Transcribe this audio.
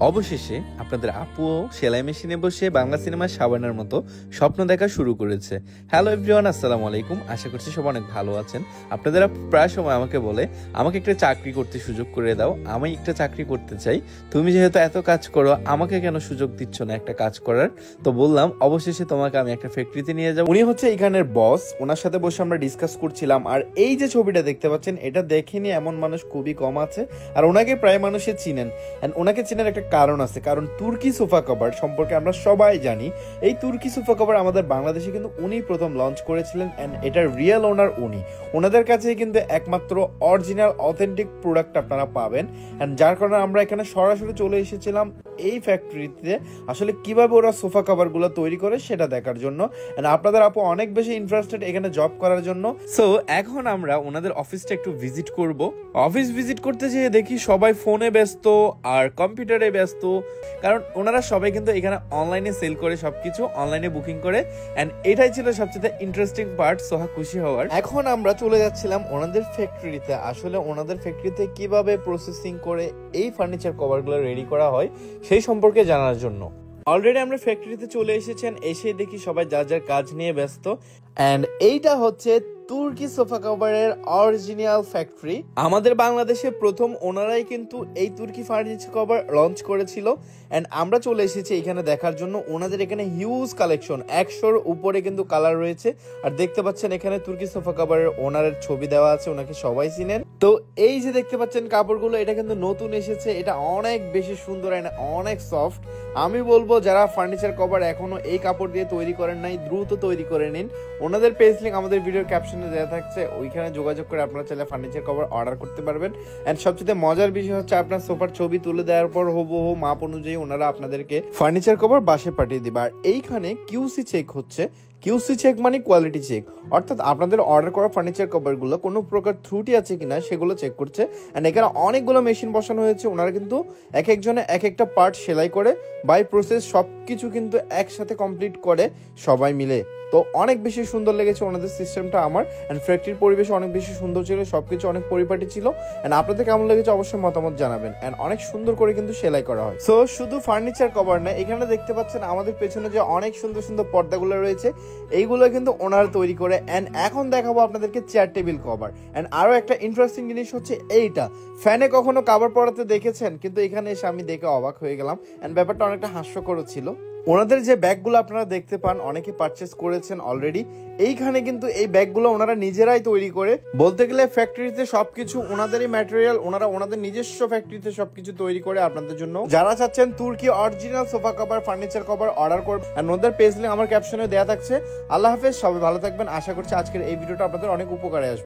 অবশেষে আপনাদের আপুও সেলাই মেশিনে বসে বাংলা সিনেমার সাবানের মতো স্বপ্ন দেখা শুরু করেছে। হ্যালো এভরিওয়ান, আসসালামু আলাইকুম। আশা করছি সবাই অনেক ভালো আছেন। আপনাদের প্রায় সময় আমাকে বলে আমাকে একটা চাকরি করতে সুযোগ করে দাও, আমি একটা চাকরি করতে চাই, তুমি যেহেতু এত কাজ করো আমাকে কেন সুযোগ দিচ্ছ না একটা কাজ করার। তো বললাম অবশেষে তোমাকে আমি একটা ফ্যাক্টরিতে নিয়ে যাবো। উনি হচ্ছে এখানের বস, ওনার সাথে বসে আমরা ডিসকাস করছিলাম। আর এই যে ছবিটা দেখতে পাচ্ছেন, এটা দেখেনি এমন মানুষ খুবই কম আছে, আর ওনাকে প্রায় মানুষে চিনেন। ওনাকে চেনার একটা কারণ আছে, কারণ তুর্কি সোফা কভার সম্পর্কে আমরা সবাই জানি। এই তুর্কি সোফা কভার আমাদের বাংলাদেশে কিন্তু উনি প্রথম লঞ্চ করেছিলেন, এন্ড এটার রিয়েল ওনার উনি। ওনাদের কাছে কিন্তু একমাত্র অরিজিনাল অথেন্টিক প্রোডাক্ট আপনারা পাবেন, এন্ড যার কারণে আমরা এখানে সরাসরি চলে এসেছিলাম এই ফ্যাক্টরিতে আসলে কিভাবে ওরা সোফা কভার গুলো তৈরি করে সেটা দেখার জন্য। এন্ড আপনাদের আপু অনেক বেশি ইন্টারেস্টেড এখানে জব করার জন্য। সো এখন আমরা ওনাদের অফিসটা একটু ভিজিট করব। অফিস ভিজিট করতে যেয়ে দেখি সবাই ফোনে ব্যস্ত আর কম্পিউটারে ব্যস্ত, কারণ ওনারা সবাই কিন্তু এখানে অনলাইনে সেল করে, সবকিছু অনলাইনে বুকিং করে। এন্ড এটাই ছিল সবচেয়ে ইন্টারেস্টিং পার্ট, সোহা খুশি হওয়ার। এখন আমরা চলে যাচ্ছিলাম ওনাদের ফ্যাক্টরিতে। আসলে ওনাদের ফ্যাক্টরিতে কিভাবে প্রসেসিং করে এই ফার্নিচার কভারগুলো রেডি করা হয় সেই সম্পর্কে জানার জন্য। অলরেডি আমরা ফ্যাক্টরিতে চলে এসেছেন, এসে দেখি সবাই যার যার কাজ নিয়ে ব্যস্ত। এন্ড এইটা হচ্ছে তুর্কি সোফা কভারের অরিজিনাল ফ্যাক্টরি। আমাদের বাংলাদেশে প্রথম ওনারাই কিন্তু এই তুর্কি ফার্নিচার কভার লঞ্চ করেছিল। এন্ড আমরা চলে এসেছি এখানে দেখার জন্য। ওনাদের এখানে হিউজ কালেকশন, 100-র উপরে কিন্তু কালার রয়েছে। আর দেখতে পাচ্ছেন এখানে তুর্কি সোফা কভারের ওনারের ছবি দেওয়া আছে, ওনাকে সবাই চিনেন। তো এই যে দেখতে পাচ্ছেন কাপড়গুলো, এটা কিন্তু নতুন এসেছে, এটা অনেক বেশি সুন্দর, অনেক সফট। আমি বলবো যারা ফার্নিচার কভার এখনো এই কাপড় দিয়ে তৈরি করেন নাই, দ্রুত তৈরি করে নিন। ওনাদের পেজ লিংক আমাদের ভিডিওর ক্যাপশনে দেওয়া থাকছে, ওইখানে যোগাযোগ করে আপনারা চাইলে ফার্নিচার কভার অর্ডার করতে পারবেন। এন্ড সবচেয়ে মজার বিষয় হচ্ছে আপনার সোফার ছবি তুলে দেওয়ার পর হুবহু মাপ অনুযায়ী ওনারা আপনাদেরকে ফার্নিচার কভার বাসায় পাঠিয়ে দিবে। আর এইখানে কিউসি চেক হচ্ছে। কিউসি চেক মানে কোয়ালিটি চেক, অর্থাৎ আপনাদের অর্ডার করা ফার্নিচার কভারগুলো কোনো প্রকার ত্রুটি আছে কিনা সেগুলো চেক করছে। এন্ড এখানে অনেকগুলো মেশিন বসানো হয়েছে, ওনারা কিন্তু এক একজনে এক একটা পার্ট সেলাই করে বাই প্রসেস সবকিছু কিন্তু একসাথে কমপ্লিট করে সবাই মিলে। তো অনেক বেশি সুন্দর লেগেছে ওনাদের সিস্টেমটা আমার। এন্ড ফ্যাক্টরির পরিবেশ অনেক বেশি সুন্দর ছিল, সবকিছু অনেক পরিপাটি ছিল। এন্ড আপনাদের কেমন লেগেছে অবশ্যই মতামত জানাবেন। এন্ড অনেক সুন্দর করে কিন্তু সেলাই করা হয়। সো শুধু ফার্নিচার কভার না, এখানে দেখতে পাচ্ছেন আমাদের পেছনে যে অনেক সুন্দর সুন্দর পর্দাগুলো রয়েছে, এইগুলো কিন্তু ওনারা তৈরি করে। এন্ড এখন দেখাবো আপনাদেরকে চেয়ার টেবিল কভার। এন্ড আরো একটা ইন্টারেস্টিং জিনিস হচ্ছে এইটা, ফ্যানে কখনো কভার পরাতে দেখেছেন, কিন্তু এখানে এসে আমি দেখে অবাক হয়ে গেলাম। এন্ড ব্যাপারটা অনেকটা হাস্যকর ছিল। ওনাদের যে ব্যাগগুলো আপনারা দেখতে পান, অনেকে পারচেস করেছেন অলরেডি। এইখানে কিন্তু এই ব্যাগগুলো ওনারা নিজেরাই তৈরি করে। বলতে গেলে ফ্যাক্টরিতে সবকিছু ওনাদেরই ম্যাটেরিয়াল, ওনারা ওনাদের নিজস্ব ফ্যাক্টরিতে সবকিছু তৈরি করে আপনাদের জন্য। যারা চাচ্ছেন তুর্কি original sofa cover, furniture cover order করবেন, আর ওনাদের পেজ লিংক আমার ক্যাপশনে দেওয়া থাকছে। আল্লাহ হাফেজ, সবাই ভালো থাকবেন। আশা করছি আজকের এই ভিডিওটা আপনাদের অনেক উপকারে আসবে।